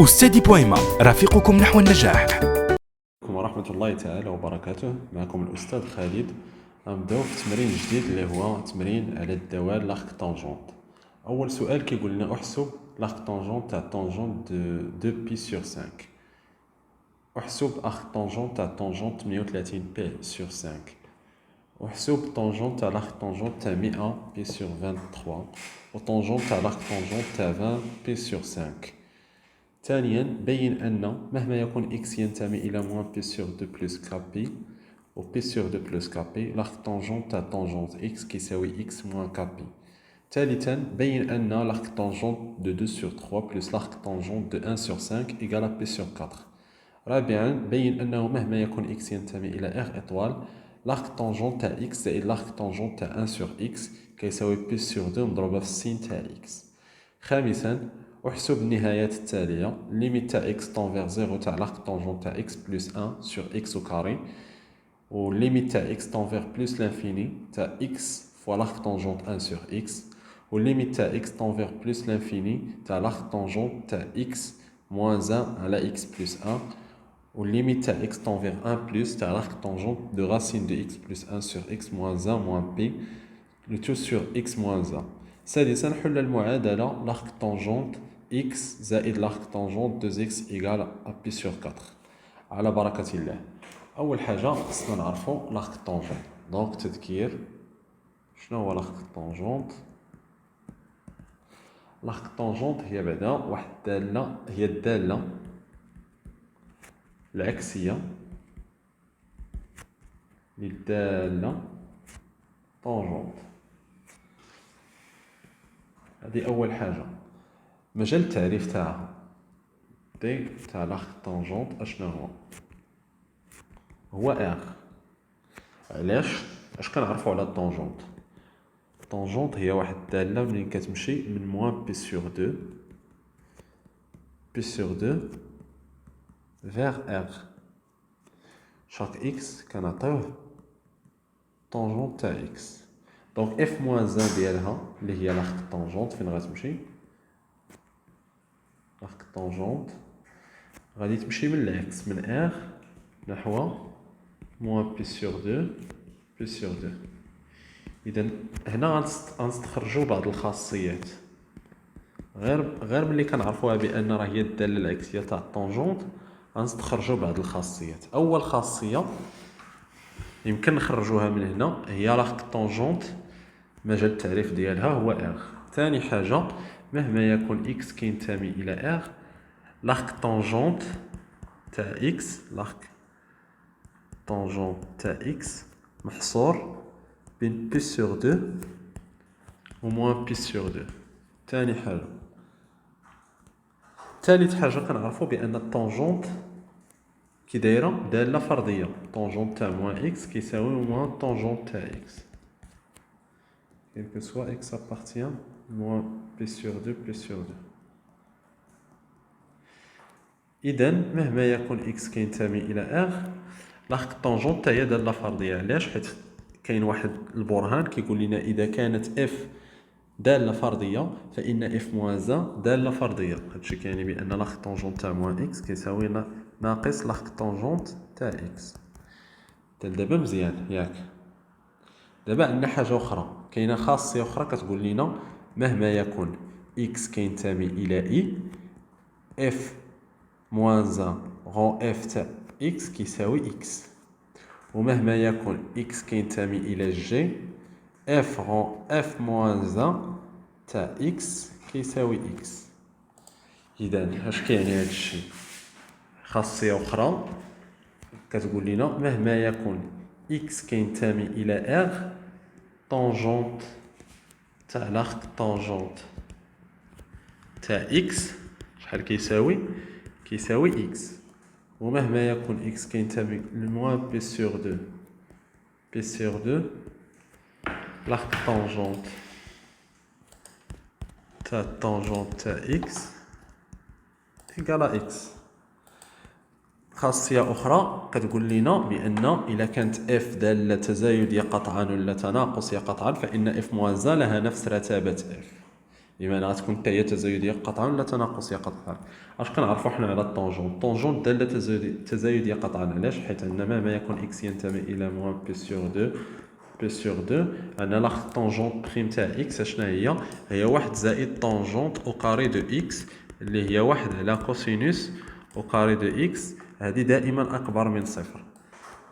أستاذي بويما رفيقكم نحو النجاح. ورحمة الله تعالى وبركاته. معكم الأستاذ خالد. غنبداو في تمرين جديد اللي هو تمرين على الدوال لاغ طونجونت. أول سؤال كيقول لنا أحسب لاغ طونجونت تاع طونجونت دو بي سور 5. أحسب لاغ طونجونت تاع طونجونت 130 بي سور 5. أحسب طونجونت تاع لاغ طونجونت تاع 100 بي سور 23 وطونجونت تاع لاغ طونجونت تاع 20 بي سور 5. ثانيا بين أن مهما يكون x ينتمي إلى موان بي سور دو بلس كابي و بي سور دو بلس كابي لاغ طونجونت تاع طونجونت x كيساوي x موان كابي. ثالثا بين أن لاغ طونجونت دو 2 سور 3 بلس لاغ طونجونت دو 1 سور 5 إيكال بي سور 4. رابعا بين أنه مهما يكون x ينتمي إلى r إطوال لاغ طونجونت تاع x زائد لاغ طونجونت تاع 1 سور x كيساوي بي سور 2 مضروبة في السين تاع x. خامسا أحسب النهايات التالية ليميت تاع x تنفيغ 0 تاع لاغ طونجونت تاع x بلس 1 سور x au carré و ليميت تاع x تنفيغ بلس لانفيني تاع x فوا لاغ طونجونت 1 سور x و ليميت تاع x تنفيغ بلس لانفيني تاع لاغ طونجونت تاع x موان 1 على x بلس 1 و ليميت تاع x تنفيغ 1 بلس تاع لاغ طونجونت دو راسين دو x بلس 1 سور x موان 1 موان p لو تو سور x موان 1. سادسا حل المعادلة لاغ طونجونت x زائد لاغ طونجونت 2x إيكال بي سور 4 على بركة الله. أول حاجة خصنا نعرفو لاغ طونجونت. دونك تذكير شنو هو لاغ طونجونت؟ لاغ طونجونت هي بعدا واحد الدالة، هي الدالة العكسية للدالة طونجونت. هذه أول حاجة. مجال التعريف تاعها دي تاع لاغ طونجونت اشنو هو ار. علاش كنعرفوا على الطونجونت؟ الطونجونت هي واحد الداله منين كتمشي من موان بي سور 2 فيغ ار. شاك اكس كنعطيوه طونجونت تاع اكس. دونك اف موان 1 ديالها اللي هي لاغ طونجونت فين غتمشي؟ لاغ طونجونت غادي تمشي من العكس من ار نحو موان بي سور 2. اذا هنا غنستخرجوا بعض الخاصيات غير ملي كنعرفوها بان راه هي الداله العكسيه تاع الطونجونت غنستخرجوا بعض الخاصيات. اول خاصيه يمكن نخرجوها من هنا هي لاغ طونجونت مجال التعريف ديالها هو ار. ثاني حاجه مهما يكون x كينتمي الى r لاغ طونجونت تاع x لاغ طونجونت تاع x محصور بين بي سور 2 و موان بي سور 2. ثاني حاجه. ثالث حاجه كنعرفوا بان الطونجونت كي دايره داله فرديه. طونجونت تاع موان x كيساوي موان طونجونت تاع x quel que soit x appartient moins p sur 2 plus sur 2. إذا مهما يكون x كينتمي إلى r لاغ طونجونت تاع هي دالة فردية. علاش؟ حيت كاين واحد البرهان كيقول لنا إذا كانت f دالة فردية فإن f موان 1 دالة فردية. هادشي كيعني بأن لاغ طونجونت تاع موان x كيساوي ناقص لاغ طونجونت تاع x. دابا مزيان ياك؟ دابا عندنا حاجة أخرى، كاينة خاصية أخرى كتقول لنا مهما يكون x كينتمي إلى i f موان 1 غون f تاع x كيساوي x. ومهما يكون x كينتمي إلى g f غون f موان 1 تاع x كيساوي x. إذا اش كيعني هاد الشيء؟ خاصية أخرى كتقول لنا مهما يكون x كينتمي إلى r طونجونت تاع لاغ طونجونت تاع x شحال كيساوي؟ كيساوي x. ومهما يكون x كينتمي لموان بي سور 2 لاغ طونجونت تاع x إيكالا x. خاصية أخرى كتقول لنا بأن إلا كانت f دالة تزايد قطعا ولا تناقص قطعا فإن f موان 1 لها نفس رتابة f. بمعنى غتكون حتى هي تزايديه قطعا ولا تناقصيه قطعا. اش كنعرفوا حنا على الطونجون داله تزايديه قطعا. علاش؟ حيت ان ما يكون اكس ينتمي الى موان بي سور 2 بي سور 2 ان لاخ طونجون بريم تاع اكس شنو هي واحد زائد طونجونت او كاري دو اكس اللي هي واحد على كوسينوس او كاري دو اكس. هذه دائما اكبر من صفر.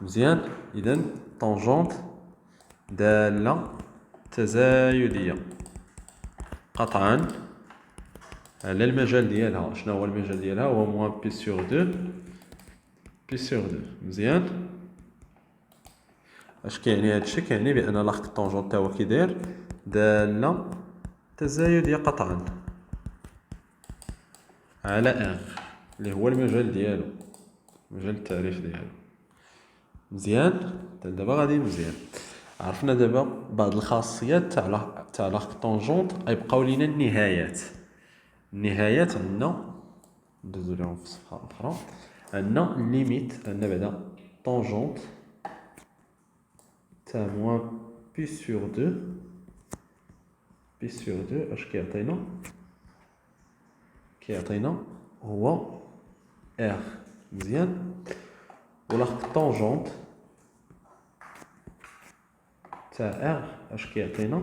مزيان. اذا طونجونت داله تزايديه قطعا على المجال ديالها. شنو هو المجال ديالها؟ هو موان بي سور 2 بي سور 2. مزيان. اش كيعني هادشي؟ كيعني بان لاخ طونجون تا هو كي داير داله تزايديه قطعا على ان اللي هو المجال ديالو، مجال التعريف ديالو. مزيان. دابا غادي مزيان. عرفنا دابا بعض الخاصيات تاع لاخ طونجونت. غيبقاو لينا النهايات. النهايات عندنا ندوزو لهم في صفحه اخرى. عندنا ليميت، عندنا بعدا طونجونت تاع موان بي سور 2 بي سور 2. اش كيعطينا؟ كيعطينا هو ار. مزيان. ولاخ طونجونت تاع ار اش كيعطينا؟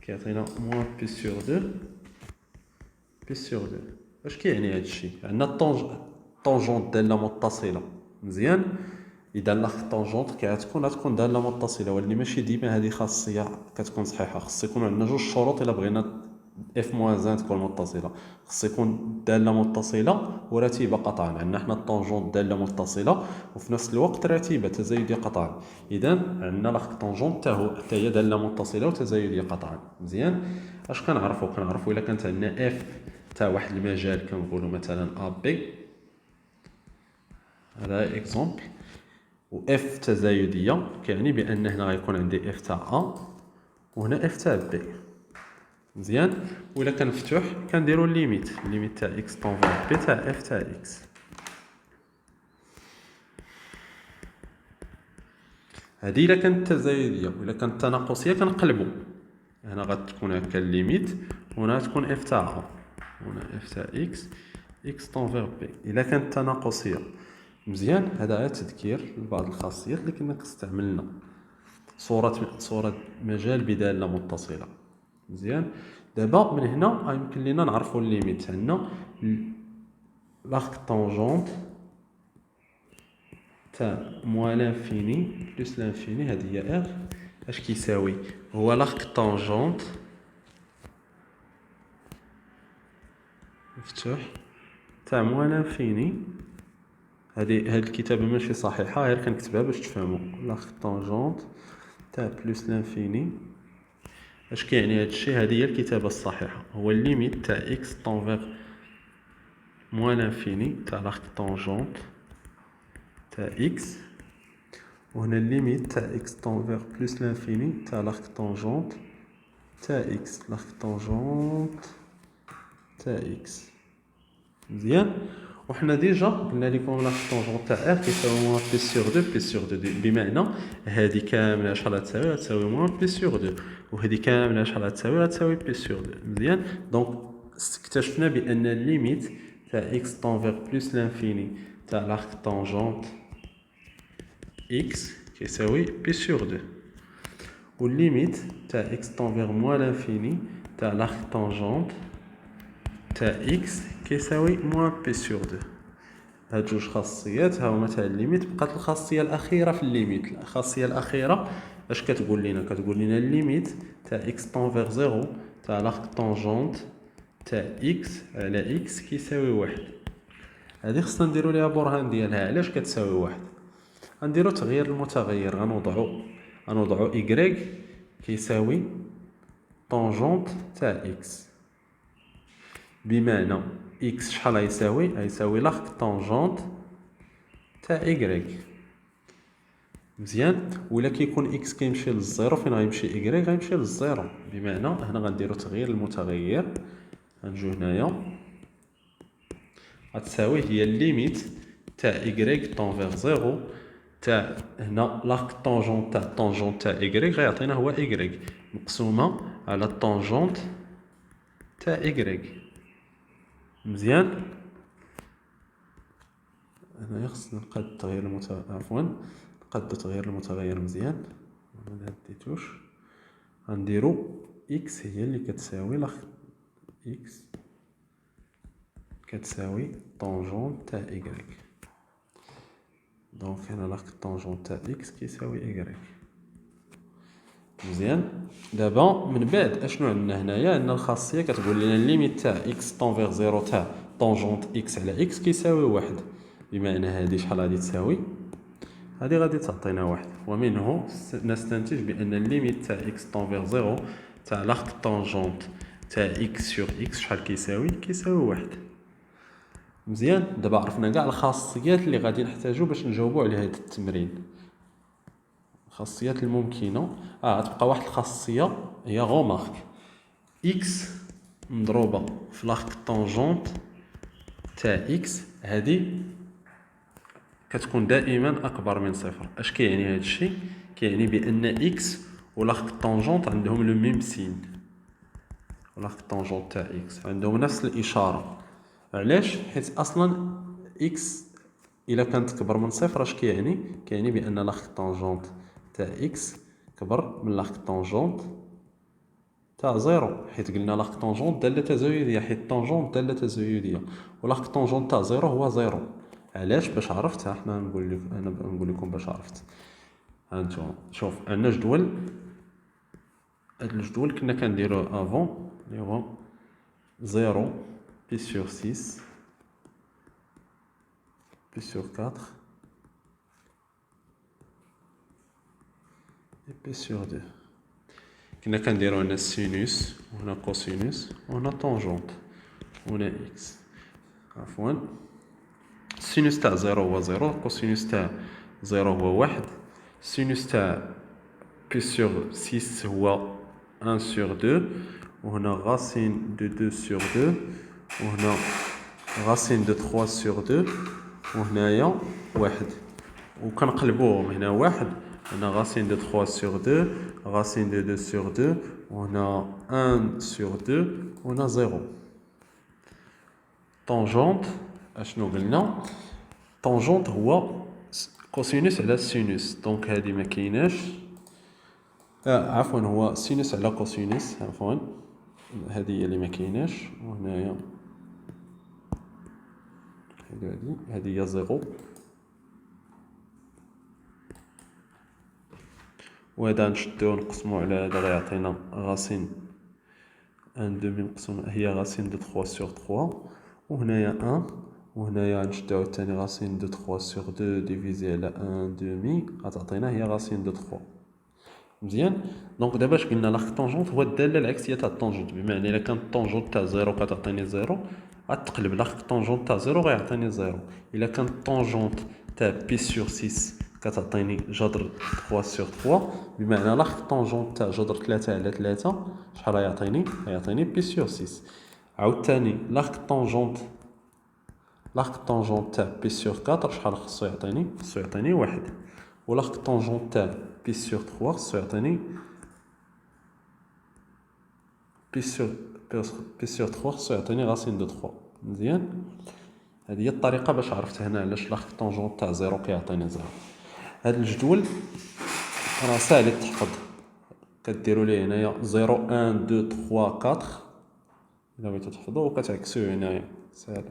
كيعطينا موان بي سور 2 بي سور 2. اش كيعني هادشي؟ عندنا طونجونت داله متصله. مزيان. اذا لاخ طونجونت كتكون داله متصله، ولكن ماشي ديما هذه خاصيه كتكون صحيحه. خص يكون عندنا جوج شروط الا بغينا اف موان 1 تكون متصله. خص يكون داله متصله ورتيبه قطعا. عندنا حنا الطونجونت داله متصله وفي نفس الوقت رتيبه تزايديه قطعا. اذا عندنا لاخ طونجونت حتى هي داله متصله وتزايديه قطعا. مزيان. اش كنعرفوا الا كانت عندنا اف تاع واحد المجال، كنقولوا مثلا ا بي، هذا اكزومبل، و اف تزايديه، كيعني بان هنا غيكون عندي اف تاع ا وهنا اف تاع بي. مزيان. ولا كان مفتوح كنديروا الليميت تاع اكس طونفون بي تاع اف تاع اكس. هذه الا كانت تزايديه. ولا كانت تناقصيه كنقلبوا. هنا غتكون هكا الليميت وهنا تكون اف تاع ا، هنا اف تاع اكس طونفير بي. الا كانت تناقصيه. مزيان. هذا غير تذكير لبعض الخاصيات اللي كنا كنستعملنا. صورة مجال بدالة متصلة. مزيان. دابا من هنا يمكن لينا نعرفوا الليميت. عندنا لاخ طونجونت تاع موان لانفيني بلس لانفيني، هذه هي ار. اش كيساوي؟ هو لاخ طونجونت مفتوح تاع موان لانفيني. هذه الكتابه ماشي صحيحه، غير كنكتبها باش تفهموا. لاخ طونجونت تاع بلس لانفيني. اش كيعني هادشي؟ هذه هي الكتابه الصحيحه. هو الليميت تاع اكس طونفير موان لانفيني تاع لاخ طونجونت تاع اكس، وهنا الليميت تاع اكس طونفير بلس لانفيني تاع لاخ طونجونت تاع اكس، لاخ طونجونت تاع اكس. مزيان. وحنا ديجا قلنا لكم لاخ طونجونت تاع ار كيساوي موان بي سور 2 بي سور 2، بمعنى هذه كامله شحال غتساوي موان بي سور 2، وهذه كامله شحال غتساوي بي سور 2. مزيان. دونك اكتشفنا بان الليميت تاع اكس طونفير بلس لانفيني تاع لاخ طونجونت اكس كيساوي بي سور 2، والليميت تاع اكس طونفير موان لانفيني تاع لاخ طونجونت تاع اكس كيساوي موان بي سور 2. هاد جوج خاصيات ها هما تاع الليميت. بقات الخاصيه الاخيره في الليميت. الخاصيه الاخيره اش كتقول لنا؟ كتقول لنا الليميت تاع اكس طونفير 0 تاع لاخ طونجونت تاع اكس على اكس كيساوي واحد. هذه خصنا نديرو ليها برهان ديالها. علاش كتساوي واحد؟ غنديرو تغيير المتغير. غنوضعو y كيساوي طونجونت تاع اكس، بمعنى اكس شحال غيساوي لاخ طونجونت تاع y. مزيان. ولا كيكون اكس كيمشي للزيرو، فين غيمشي y؟ غيمشي للزيرو. بمعنى هنا غنديرو تغيير المتغير. غنجيو هنايا غتساوي هي الليميت تاع y طونفير 0 تاع هنا لاخ طونجونت تاع y غيعطينا هو y مقسومه على الطونجونت تاع إكغيك. مزيان. هنايا خصنا نقاد التغيير نقاد تغيير المتغير مزيان. ما ديتوش. غنديرو إكس هي اللي كتساوي إكس كتساوي طونجون تاع إكغيك. دونك هنا طونجون تاع إكس كيساوي إكغيك. مزيان. دابا من بعد اشنو عندنا هنايا؟ عندنا الخاصيه كتقول لنا الليميت تاع إكس طونفيغ زيرو تاع طونجونت إكس على إكس كيساوي واحد. بمعنى هادي شحال غادي تساوي؟ هادي غادي تعطينا واحد. ومنه نستنتج بأن الليميت تاع إكس طونفيغ زيرو تاع لاخت طونجونت تاع إكس سور إكس شحال كيساوي؟ كيساوي واحد. مزيان. دابا عرفنا كاع الخاصيات اللي غادي نحتاجو باش نجاوبو على هاد التمرين. الخاصيات الممكنه غتبقى واحد الخاصيه هي غومارك. إكس مضروبه في لاخت طونجونت تاع إكس هادي كتكون دائما اكبر من صفر. اش كيعني هذا الشيء؟ كيعني بان إكس ولاخت طونجونت عندهم لو ميم سين. لاخت طونجونت تاع إكس عندهم نفس الاشاره. علاش؟ حيت اصلا إكس الا كانت كبر من صفر اش كيعني؟ كيعني بان لاخت طونجونت تاع إكس كبر من لاخت طونجونت تاع زيرو. حيت قلنا لاخت طونجونت داله تزايديه، حيت طونجونت داله تزايديه، ولاخت طونجونت تاع زيرو هو زيرو. علاش؟ باش عرفت انا نقول لكم باش عرفت. هانتوما شوف عندنا جدول. هاد الجدول كنا كنديروه افون اللي هو 0 بي سور 6 بي سور 4 اي بي سور 2. كنا كنديرو هنا سينوس وهنا كوسينوس وهنا طونجونت وهنا اكس. عفوا سينوس تاع زيرو هو زيرو، كوسينوس تاع زيرو هو واحد، سينوس تاع بي سور 6 هو 1 sur 2 وهنا racine de 2 sur 2 وهنا racine de 3 sur 2 وهنايا واحد. وكنقلبوهم هنا واحد، هنا racine de 3 sur 2 racine de 2 sur 2 وهنا 1 sur 2 وهنا 0. طونجونت اشنو قلنا؟ طونجونت هو كوسينوس على سينوس. دونك هذه ما كايناش. عفوا هو سينوس على كوسينوس. عفوا هذه هي اللي ما كايناش. وهنايا هذه هي زيرو. وهذا نشدوه نقسمو على هذا غيعطينا غاسين ان دومي نقسم هي غاسين دو 3 سور 3 وهنايا 1 وهنايا نشدوه الثاني غاسين دو 3 سور 2 ديفيزي على 1 دومي غتعطينا هي غاسين دو 3. مزيان. دونك دابا اش قلنا؟ لاخت طونجونت هو الداله العكسيه تاع الطونجونت. بمعنى الا كانت الطونجونت تاع زيرو كتعطيني زيرو غتقلب لاخت طونجونت تاع زيرو غيعطيني زيرو. الا كانت الطونجونت تاع بي سور 6 كتعطيني جذر 3 سور 3. بمعنى لاخت طونجونت تاع جذر 3 على 3 شحال غيعطيني؟ غيعطيني بي سور 6. عاوتاني لاخت طونجونت تاع بي سور 4 شحال خصو يعطيني؟ خصو يعطيني واحد. ولاخت طونجونت تاع بي سور 3 خصو يعطيني بي سور 3 خصو يعطيني غاسين دو 3. مزيان. هذه هي الطريقه باش عرفت هنا علاش لاخت طونجونت تاع زيرو كيعطيني زيرو. هذا الجدول راه ساهل التحفظ. كديروا ليه هنايا 0 1 2 3 4 الا بغيتو تحفظوه وكتعكسوه هنايا ساهل.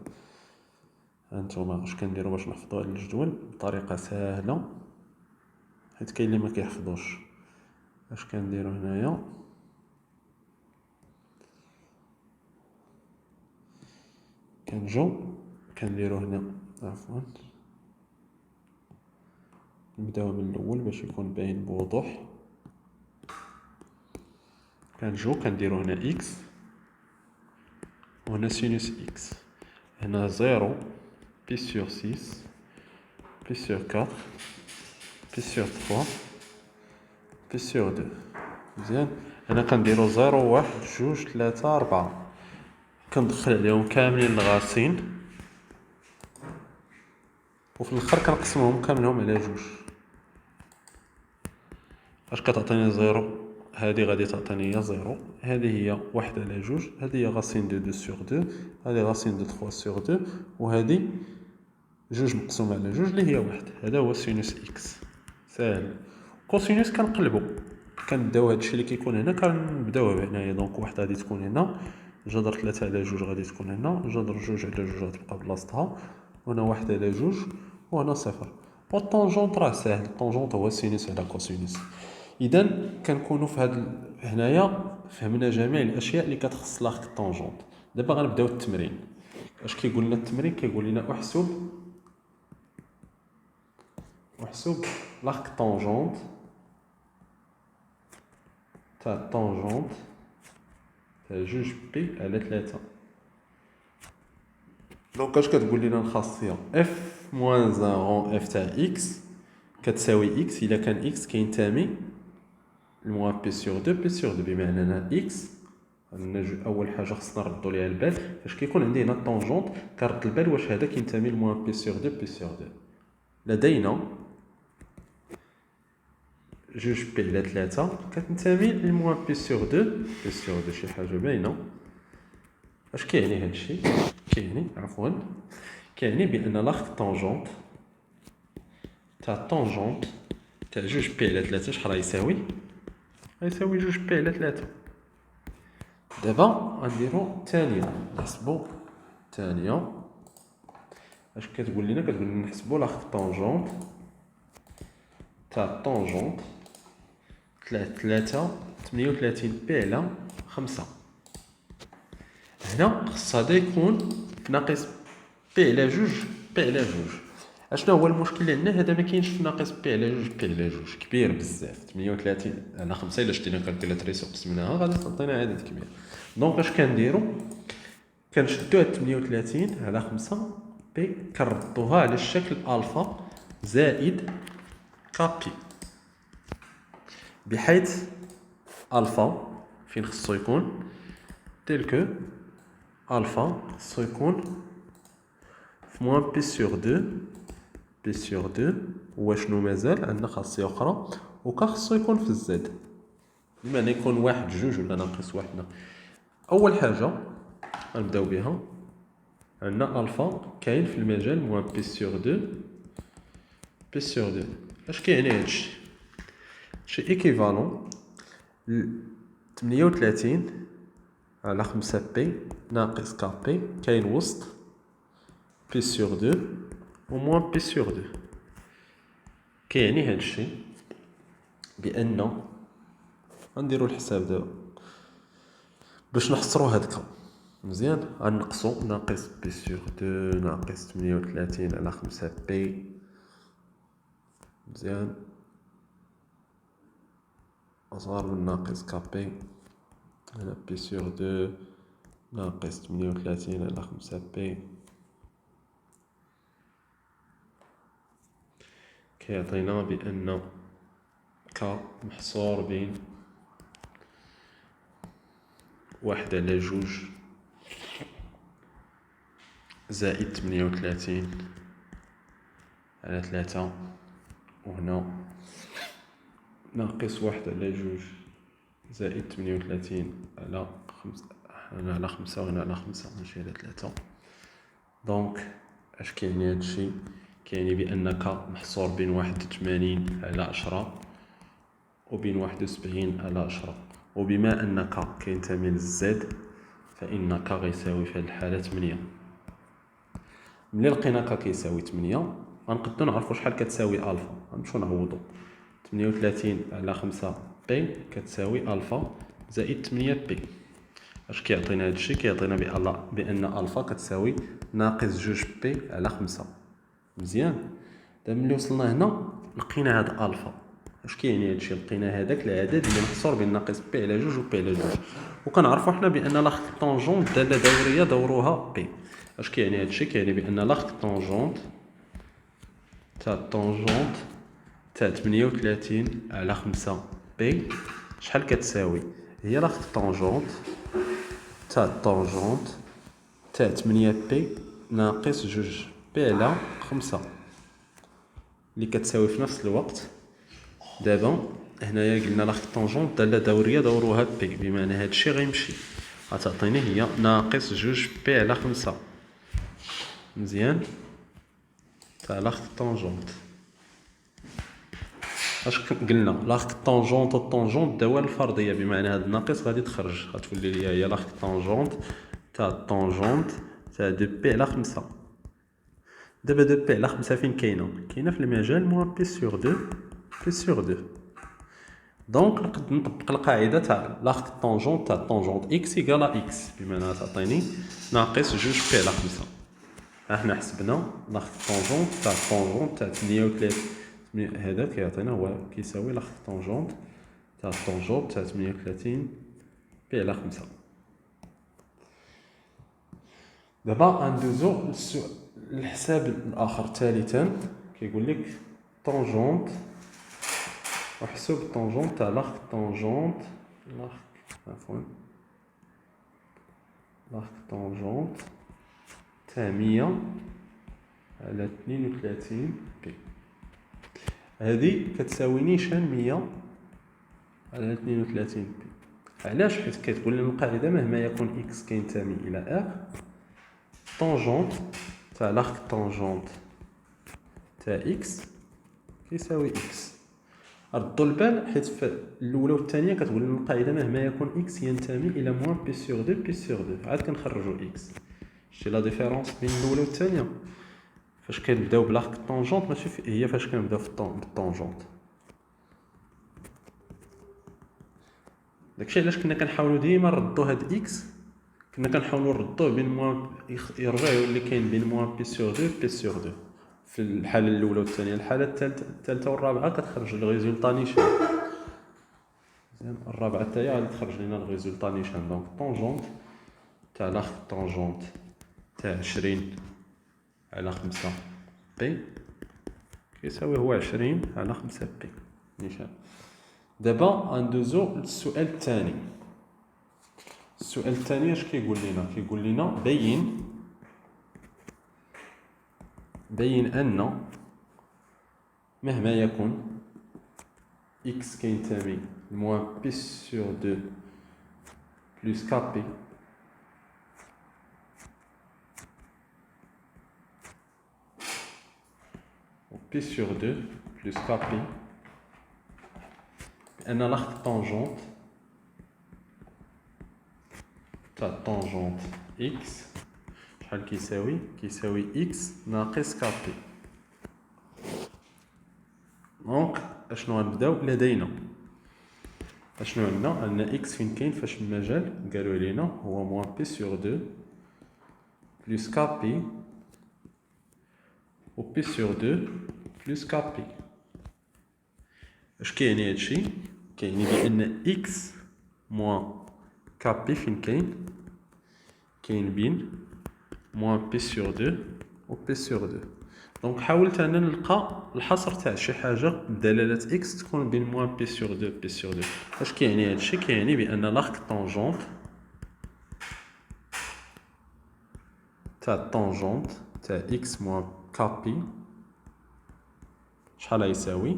هانتوما اش كنديروا باش نحفظوا هذا الجدول بطريقه سهله، حيت كاين اللي ما كيحفظوش. اش كنديروا هنايا؟ كنجو كنديروا هنا عفوا نبداو من الاول باش يكون باين بوضوح. كنجو كنديروا هنا اكس وهنا سينوس اكس. هنا 0 بي سور 6 بي سور 4 بي سور 3 بي سور 2. مزيان. هنا كنديروا 0 1 2 3 4 كندخل عليهم كاملين الغاسين وفي الاخر كنقسمهم كاملهم على جوج. اش كتعطيني 0 هذه غادي تعطيني هي 0، هذه هي 1 على 2، هذه هي غاسين دو 2 sur 2، هذه غاسين دو 3 sur 2، وهذه 2 مقسوم على 2 اللي هي 1. هذا هو سينوس إكس. ساهل. كوسينوس كنقلبو، كنبداو هادشي اللي كيكون هنا كنبداوه هنايا. دونك 1 غادي تكون هنا، جذر 3 على 2 غادي تكون هنا، جذر 2 على 2 غتبقى بلاصتها، وهنا 1 على 2 وهنا 0. والطونجونت راه ساهل، الطونجونت هو سينوس على كوسينوس. اذا كنكونوا في هاد هنايا فهمنا جميع الاشياء اللي كتخص لاغ طونجونت. دابا غنبداو التمرين. اش كيقول لنا التمرين؟ كيقول لنا احسب لاغ طونجونت تاع الطونجونت تاع 2 بي على 3. دونك اش كتقول لنا الخاصيه؟ اف موان 1 غون اف تاع اكس كتساوي اكس الا كان اكس كينتمي الموان بي سور 2 بي سور 2، بمعنى ان اكس اول حاجه خصنا نردوا ليها البال فاش كيكون عندي هنا الطونجونت كنرد البال واش هذا كينتمي الموان بي سور 2 بي سور 2. لدينا 2 بي على 3 كتنتمي للموان بي سور 2 بي سور 2. شي حاجه باينه. اش كيعني هادشي؟ كيعني بان لاغ طونجونت تاع الطونجونت تاع 2 بي على 3 شحال غيساوي؟ غيساوي 2 بي على 3. دابا غنديرو الثانيه، نحسبو الثانيه. اش كتقول لنا؟ كتقول لنا نحسبو لاغ طونجونت تاع الطونجونت 38 بي على 5. هنا خص هذا يكون في ناقص بي على 2 بي على 2. اشنو هو المشكل اللي عندنا؟ هذا ما كاينش في ناقص بي على 2 بي على 2، كبير بزاف. 38 على 5 الا شدينا كالكولاتريس وقسمناها غادي تعطينا عدد كبير. دونك اش كنديرو؟ كنشدو هاد 38 على 5 بي كنردوها على الشكل الفا زائد كابي، بحيث الفا فين خصو يكون تلك الفا خصو يكون في موان بي سور 2 بي سور 2. وشنو مازال عندنا خاصيه اخرى؟ وكا خصو يكون في الزد، بمعنى يكون 1 2 ولا ناقص 1. اول حاجه غنبداو بها عندنا الفا كاين في المجال موان بي سور 2 بي سور 2. اش كيعني هادشي؟ شي ايكيفالون 38 على 5 بي ناقص كا بي كاين وسط بي سور 2 وموان بي سور 2. كيعني هادشي بان غنديرو الحساب دابا باش نحصرو هادكا مزيان. غنقصو ناقص بي سور 2 ناقص 38 على 5 بي مزيان أصغر من ناقص كابي على بي سور 2 ناقص 38 على 5 بي كيعطينا بأن كا محصور بين 1 على 2 زائد 38 على 3، وهنا ناقص 1 على 2 زائد 38 على 5، هنا على 5 وهنا على 5 ماشي على 3. دونك اش كيعني هادشي؟ كيعني بأنك محصور بين 81 على 10 وبين 71 على 10. وبما أنك كينتمي للزد فإنك غيساوي في هاد الحالة 8. ملي لقينا ك كيساوي 8 غنقدو نعرفو شحال كتساوي الفا. غنمشيو نعوضو 38 على 5 بي كتساوي الفا زائد 8 بي. اش كيعطينا هادشي؟ كيعطينا بأن الفا كتساوي ناقص 2 بي على 5. مزيان. دابا ملي وصلنا هنا لقينا هاد الفا. اش كيعني هادشي؟ لقينا هذاك العدد اللي محصور بين ناقص بي على 2 و بي على 2. وكنعرفوا حنا بان لاغ طونجونت داله دوريه دوروها بي. اش كيعني هادشي؟ كيعني بان لاغ طونجونت تاع الطونجونت تاع 38 على 5 بي شحال كتساوي؟ هي لاغ طونجونت تاع الطونجونت تاع 8 بي ناقص 2 بي على 5 اللي كتساوي في نفس الوقت. دابا هنايا قلنا لاغ طونجونت دالة دورية دورها بي، بمعنى هادشي غيمشي غتعطيني هي ناقص جوج بي على 5. مزيان تاع لاغ طونجونت. اش قلنا لاغ طونجونت و طونجونت دوال الفرضيه، بمعنى هاد الناقص غادي تخرج غتولي ليا هي لاغ طونجونت تاع طونجونت تاع دو بي على 5. دابا دو بي على 5 فين كاينه؟ كاينه في المجال موان بي سور 2 بي سور 2. دونك نقد نطبق القاعده تاع لاغ طونجونت تاع طونجونت اكس ايكال اكس، بمعنى تعطيني ناقص جوج بي على 5. احنا حسبنا لاغ طونجونت تاع طونجونت تاع 38، هذا كيعطينا هو كيساوي لاغ طونجونت تاع طونجونت تاع 38 بي على 5. دابا ندوزو للحساب الاخر ثالثا، كيقول لك طونجونت وحسب طونجونت تاع لاغ طونجونت لاغ طونجونت تاع 100 على 32 بي. هذه كتساوي نيشان 100 على 32 بي. علاش؟ حيت كتقول لنا القاعده مهما يكون اكس كينتمي الى ار، طونجونت تاع لاغ طونجونت تاع اكس كيساوي اكس. ردوا البال حيت في الاولى والثانيه كتقول لنا القاعده مهما يكون اكس ينتمي الى موان بي سور 2 بي سور 2، عاد كنخرجوا اكس. شتي لا ديفيرونس بين الاولى والثانيه؟ فاش كنبداو بلاغ طونجونت ماشي هي فاش كنبداو بالطونجونت. داكشي علاش كنا كنحاولوا ديما نردوا هاد اكس، كنا كنحاولوا نردوه بين موان يرجع يولي كاين بين موان بي سور 2 بي سور 2 في الحاله الاولى والثانيه. الحاله الثالثه والرابعه كتخرج الريزولطا نيشان. زين الرابعه حتى هي غادي تخرج لنا الريزولطا نيشان. دونك طونجونت تاع لاغ طونجونت تاع 20 على 5 بي كيساوي هو 20 على 5 بي نيشان. دابا غندوزو للسؤال الثاني. السؤال الثاني اش كيقول لنا؟ كيقول لنا بين ان مهما يكون اكس كينتمي لموان بي سور 2 بلس كابي بي سور 2 بلس كابي، بأن لاغ طونجونت تاع طونجونت اكس شحال كيساوي؟ كيساوي اكس ناقص كابي. دونك اشنو غنبداو؟ لدينا اشنو عندنا؟ عندنا اكس فين كاين فاش المجال قالوا لينا هو موان بي سور 2 بلس كابي و بي سور 2 بلس كابي. اش كيعني هادشي؟ كيعني بان اكس موان كابي فين كاين بين موان بي سور 2 و بي سور 2. دونك حاولت انا نلقى الحصر تاع شي حاجه بدلاله اكس تكون بين موان بي سور 2 بي سور 2. اش كيعني هادشي؟ كيعني بان لاغ طونجونت تاع اكس موان كابي شحال غيساوي؟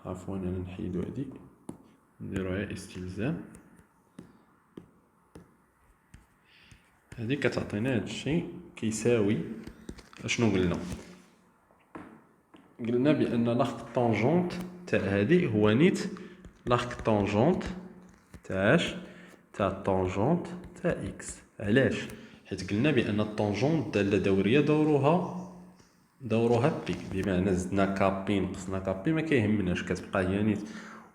عفوا انا نحيدو هادي نديروها استلزام. هادي كتعطينا هادشي كيساوي اشنو قلنا؟ قلنا بان لاغ طونجونت تاع هادي هو نيت لاغ طونجونت تاع طونجونت تاع اكس. علاش؟ حيت قلنا بان الطونجونت داله دوريه دورها بي، بمعنى زدنا كابي نقصنا كابي ما كيهمناش كتبقى هي نيت.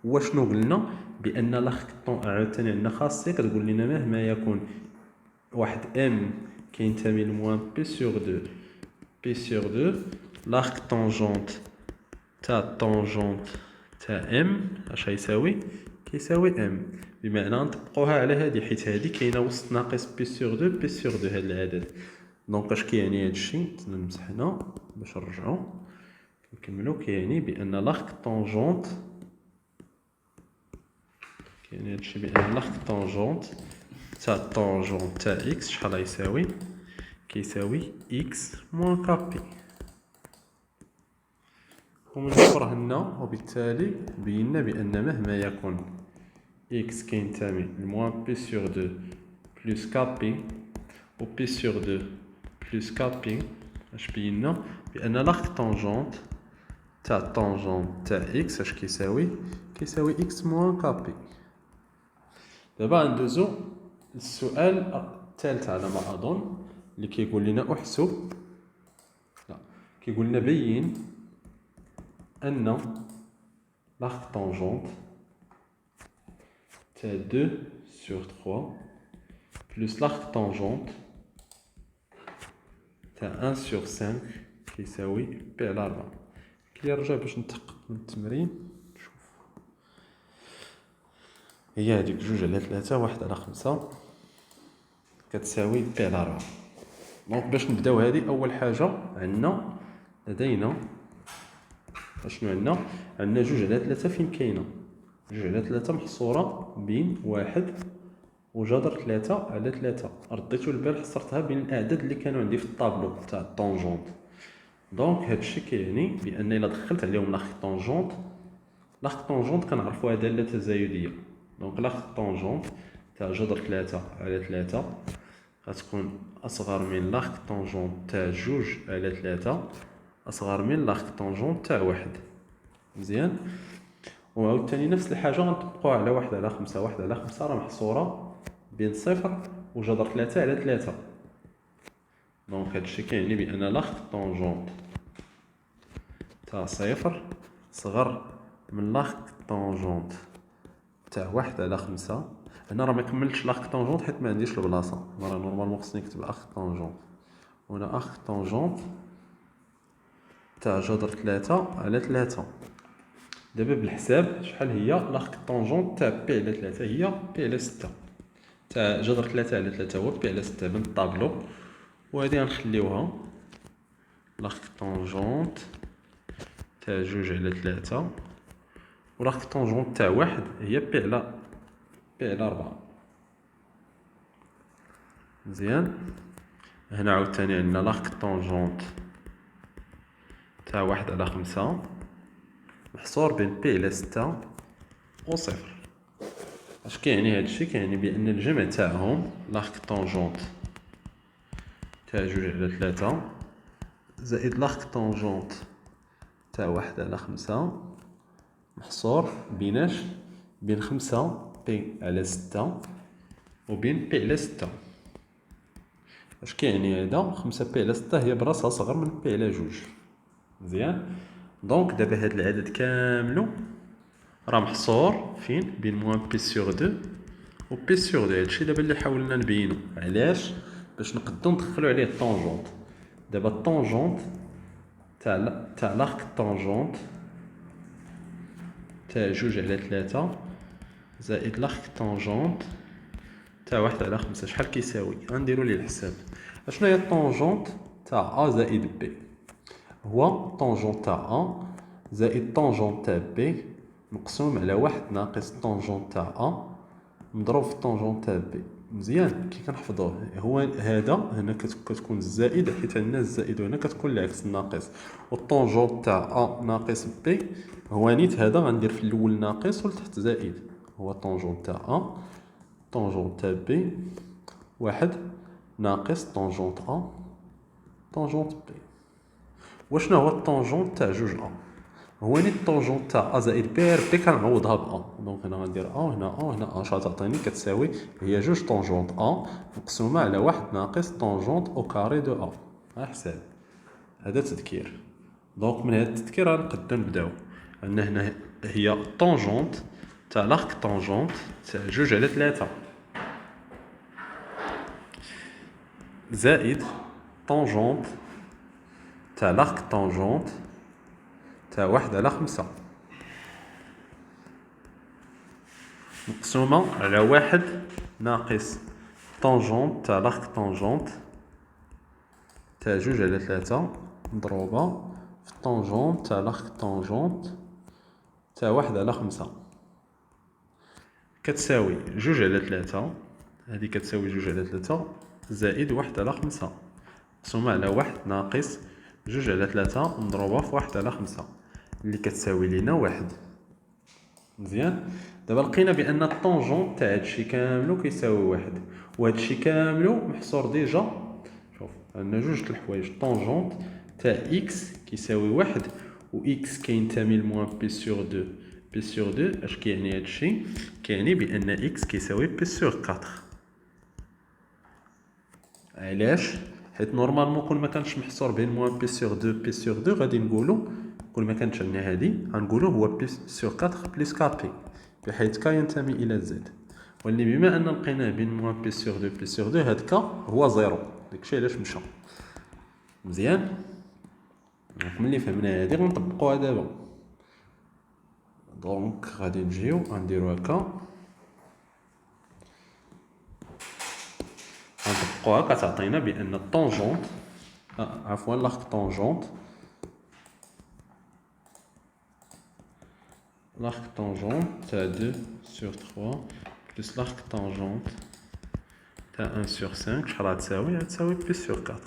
واشنو قلنا؟ بان لاغ عاوتاني عندنا خاصيه كتقول لنا مهما يكون واحد ام كينتمي لموان بي سور 2 بي سور 2 لاغ طونجونت تاع ام اش غيساوي؟ كيساوي ام، بمعنى نطبقوها على هادي حيت هادي كاينه وسط ناقص بي سور 2 بي سور 2 هاد العدد. دونك اش كيعني هادشي؟ نمسح هنا باش نرجعو نكملو. كيعني بان لاغ طونجونت كاين هادشي بان لاغ طونجونت تاع اكس شحال غيساوي؟ كيساوي اكس موان كابي. ومنجبره لنا، وبالتالي بينا بأن مهما يكون x كينتمي لموان بي سور 2 بلس 4 بي و بي سور 2 بلس 4 بي، اش بينا بأن لاغ طونجونت تاع x اش كيساوي x موان 4 بي. دابا ندوزو للسؤال الثالث على ما أظن، اللي كيقول لنا احسب، لا كيقول لنا بين أن l'arc tangente تاع 2 sur 3 plus l'arc tangente تاع 1 sur 5 كيساوي بي على 4. كي نرجع باش نتحقق من التمرين، شوف هي هذيك 2 على 3 1 على 5 كتساوي بي على 4. دونك باش نبداو هذه، أول حاجة لدينا اشنو عندنا 2 على 3 فين كاينه 2 على 3 محصوره بين 1 وجذر 3 على 3. رديتو البال حصرتها بين الاعداد اللي كانوا عندي في الطابلو تاع الطونجونت. دونك هادشي كيعني بان الا دخلت عليهم لاغ طونجونت كنعرفوها داله تزايديه. دونك لاغ طونجونت تاع جذر 3 على 3 غتكون اصغر من لاغ طونجونت تاع 2 على 3 اصغر من لاغ طونجونت تاع 1. مزيان. وعاوتاني نفس الحاجه غنطبقوها على 1 على 5. 1 على 5 راه محصوره بين 0 وجذر 3 على 3. دونك هادشي كيعني بان لاغ طونجونت تاع 0 صغر من لاغ طونجونت تاع 1 على 5. هنا راه ما كملتش لاغ طونجونت حيت ما عنديش البلاصه، راه نورمالمون خصني نكتب اخ طونجونت. هنا اخ طونجونت تاع جذر 3 على 3. دابا بالحساب شحال هي لاغ طونجونت تاع بي على 3؟ هي بي على 6. تاع جذر 3 على 3 هو بي على 6 من الطابلو، وهذه غنخليوها لاغ طونجونت تاع 2 على 3، ولاغ طونجونت تاع 1 هي بي على 4. مزيان. هنا عاوتاني عندنا لاغ طونجونت تاع 1 على 5 محصور بين بي على 6 و 0. اش كيعني هادشي؟ كيعني بان الجمع تاعهم لاغ طونجونت تاع 2 على 3 زائد لاغ طونجونت تاع 1 على 5 محصور بيناش؟ بين 5 بي على 6 وبين بي على 6. اش كيعني هذا؟ 5 بي على 6 هي براسها صغر من بي على 2. مزيان. دونك دابا هاد العدد كاملو راه محصور فين؟ بين موان بي سور 2 و بي سور 2. هادشي دابا اللي حاولنا نبينو. علاش؟ باش نقدروا ندخلوا عليه الطونجونت. دابا الطونجونت تاع لاغ طونجونت تاع 2 على 3 زائد لاغ طونجونت تاع 1 على 5 شحال كيساوي؟ غنديروا ليه الحساب. اشنو هي الطونجونت تاع ا زائد بي؟ هو طونجونت تاع ا زائد طونجونت تاع بي مقسوم على 1 ناقص طونجونت تاع ا مضروب في طونجونت تاع بي. مزيان. كي كنحفظوه هو هذا هنا كتكون الزائد، حيت عندنا الزائد، وهنا كتكون العكس الناقص. والطونجونت تاع ا ناقص بي هو نيت هذا غندير في الاول ناقص والتحت زائد. هو طونجونت تاع ا طونجونت تاع بي 1 ناقص طونجونت ا طونجونت بي. وشنو هو الطونجونت تاع 2 ا؟ هو نيت الطونجونت تاع ا زائد بي بي كنعوضها ب ا. دونك هنا غندير ا وهنا ا وهنا ا شحال تعطيني؟ كتساوي هي 2 طونجونت ا مقسومه على 1 ناقص طونجونت او كاري دو ا. ها حساب. هذا تذكير. دونك من هذا التذكير غنقدروا نبداو. عندنا هنا هي طونجونت تاع لاغ طونجونت تاع 2 على 3 زائد طونجونت تاع لاغ طونجونت تاع 1 على 5 مقسومة على 1 ناقص طونجونت تاع لاغ طونجونت تاع 2 على 3 مضروبة في طونجونت تاع لاغ طونجونت تاع 1 على 5 كتساوي 2 على 3. هذه كتساوي 2 على 3 زائد 1 على 5 مقسومة على 1 ناقص 2 على 3 مضروبة في 1 على 5. اللي كتساوي لينا واحد. مزيان. دابا لقينا بان الطونجونت تاع هادشي كاملو كيساوي واحد، وهادشي كاملو محصور ديجا. شوف عندنا جوج د الحوايج، طونجونت تاع اكس كيساوي واحد و اكس كينتمي لموان بي سور دو. بي سور دو اش كيعني هادشي؟ كيعني بان اكس كيساوي بي سور 4. علاش؟ حيت نورمالمون كون ما كانش محصور بين موان بي سور دو بي سور دو غادي نقولو كون ما كانتش عندنا هادي غنقولو هو بي سور 4 بلس 4 بي، بحيث كا ينتمي الى زد. ولكن بما ان لقيناه بين موان بي سور دو بي سور دو، هاد كا هو زيرو، داكشي علاش مشى. مزيان. دونك ملي فهمنا هادي غنطبقوها دابا. دونك غادي نجيو غنديرو هكا، غنطبقوها كتعطينا بان الطونجونت عفوا لاغك طونجونت l'arc tangente تاع 2 sur 3 plus l'arc tangente تاع 1 sur 5 شحال غتساوي؟ غتساوي بي سور 4.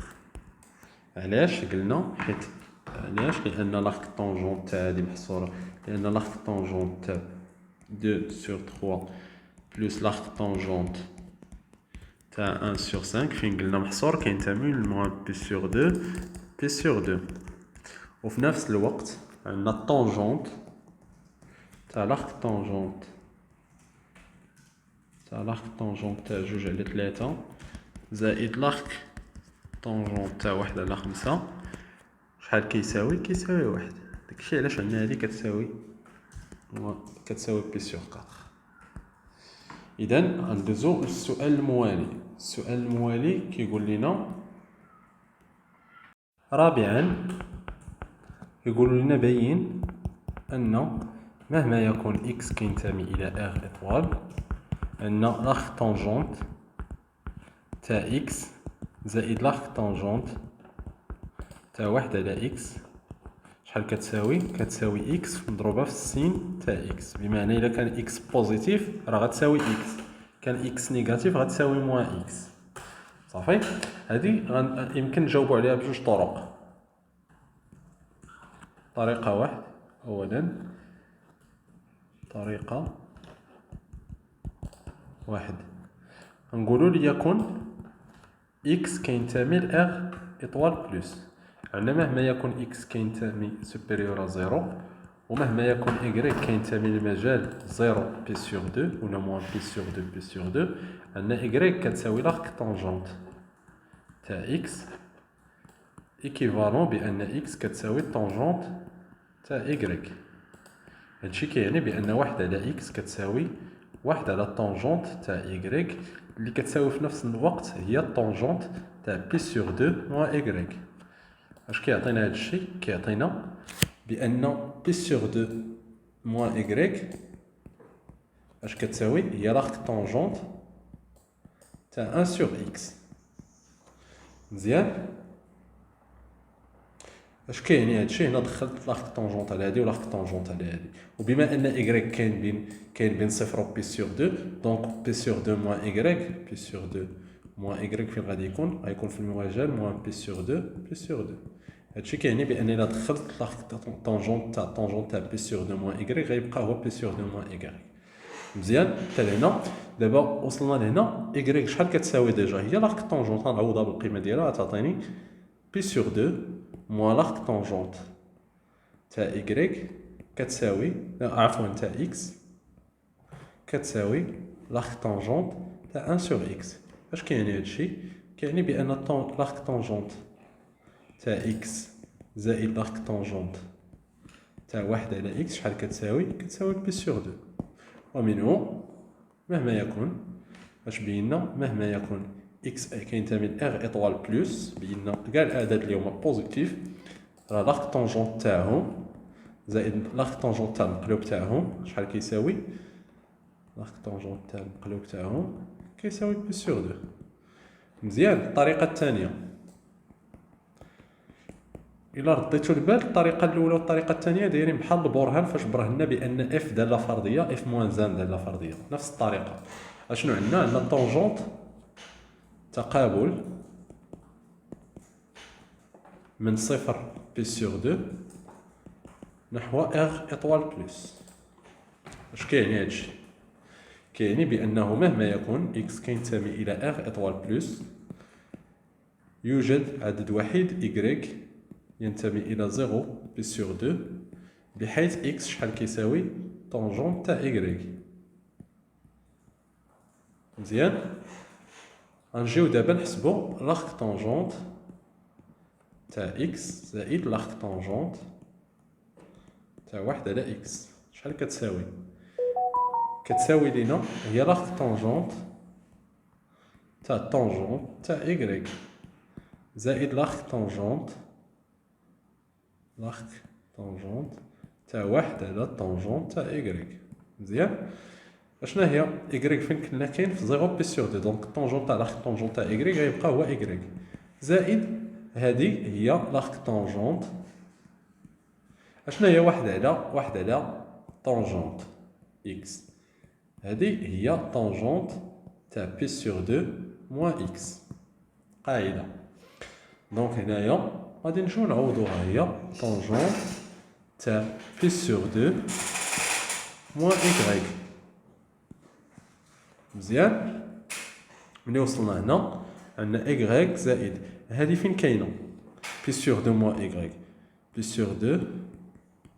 علاش قلنا؟ حيت علاش؟ لان l'arc tangente تاع هادي محصوره، لان l'arc tangente تاع 2 sur 3 plus l'arc tangente تاع 1 sur 5 فين قلنا محصور كينتمي لموان بي سور 2 بي سور 2. وفي نفس الوقت عندنا الطونجونت تاع l'arc tangente تاع 2 على 3 زائد l'arc tangente تاع 1 على 5 شحال كيساوي؟ كيساوي 1. داكشي علاش عندنا هادي كتساوي بي سور 4. اذا غندوزو للسؤال الموالي. السؤال الموالي كيقول لنا رابعا، يقول لنا بين ان مهما يكون x كينتمي الى r اطوال ان l'arc tangente تاع x زائد l'arc tangente تاع 1 على x شحال كتساوي؟ كتساوي x مضروبه في السين تاع x. بمعنى الا كان x بوزيتيف راه غتساوي x، كان x نيجاتيف غتساوي موان x. صافي. هذه يمكن نجاوبوا عليها بجوج طرق. طريقه واحد، اولا طريقه واحد نقولوا ليكن x كينتمي ل r اطوال بلس. عندنا مهما يكون x كينتمي سوبيريور ا 0 ومهما يكون y كينتمي لمجال 0 بي سور 2 ولا موان بي سور 2 بي سور 2، عندنا y كتساوي l'arc tangente تاع x ايكيفالون بان x كتساوي طونجونت تاع y. هادشي كيعني بان 1 على x كتساوي 1 على الطونجونت تاع y اللي كتساوي في نفس الوقت هي الطونجونت تاع بي سور 2 موان y. اش كيعطينا هادشي؟ كيعطينا بان بي سور 2 موان y اش كتساوي؟ هي l'arc tangente تاع 1 سور x. مزيان. اش كيعني هادشي؟ هنا دخلت l'arc tangente على هادي و l'arc tangente على هادي، وبما ان y كاين بين 0 و بي سور 2 دونك بي سور 2 موان y، بي سور 2 موان y فين غادي يكون؟ غيكون في المواجهه موان بي سور 2 بي سور 2. هادشي كيعني بان الا دخلت l'arc tangente تاع بي سور 2 موان y غيبقى هو بي سور 2 موان y. مزيان. حتى لهنا دابا وصلنا لهنا. y شحال كتساوي ديجا؟ هي l'arc tangente، غنعوضها بالقيمه ديالها غتعطيني بي سور 2 موان l'arc tangente تاع y كتساوي عفوا تاع x كتساوي l'arc tangente تاع 1 sur x. اش كيعني هادشي؟ كيعني بان l'arc tangente تاع x زائد l'arc tangente تاع 1 على x شحال كتساوي؟ كتساوي بي سور 2. ومنه مهما يكون اش بينا؟ مهما يكون x كينتمي ل r اطوال بلس، بينا كاع الاعداد اللي هما بوزيتيف راه l'arc tangente تاعهم زائد l'arc tangente تاع المقلوب تاعهم شحال كيساوي؟ l'arc tangente تاع المقلوب تاعهم كيساوي بي سور 2. مزيان. الطريقه الثانيه الا رديتو البال، الطريقه الاولى والطريقه الثانيه دايرين بحال البرهان فاش برهنا بان اف داله فرديه اف موان زان داله فرديه. نفس الطريقه. اشنو عندنا طونجونت تقابل من 0 بي سور 2 نحو R إطوال بلس. اش كيعني هادشي؟ كيعني بأنه مهما يكون x كينتمي إلى R إطوال بلس، يوجد عدد وحيد y ينتمي إلى 0 بي سور 2 بحيث x شحال كيساوي طونجون تاع y. مزيان. غنجيو دابا نحسبو لاغك طونجونت تاع x زائد لاغك طونجونت تاع 1 على x شحال كتساوي؟ كتساوي لينا هي لاغك طونجونت تاع طونجونت تاع y زائد لاغك طونجونت تاع 1 على طونجونت تاع y. مزيان. اشنا هي y فين كنا كاين في 0 بي سور 2، دونك الطونجون تاع لاغك طونجون تاع y غيبقى هو y زائد هذه هي لاغك طونجونت. اشنا هي 1 على طونجونت x، هذه هي طونجونت تاع بي سور 2 موان x قاعده. دونك هنايا غادي نجيو نعوضوها، هي طونجونت تاع بي سور 2 موان y. مزيان. ملي وصلنا هنا عندنا y زائد هذه فين كاينه بي سور 2 موان y، بي سور 2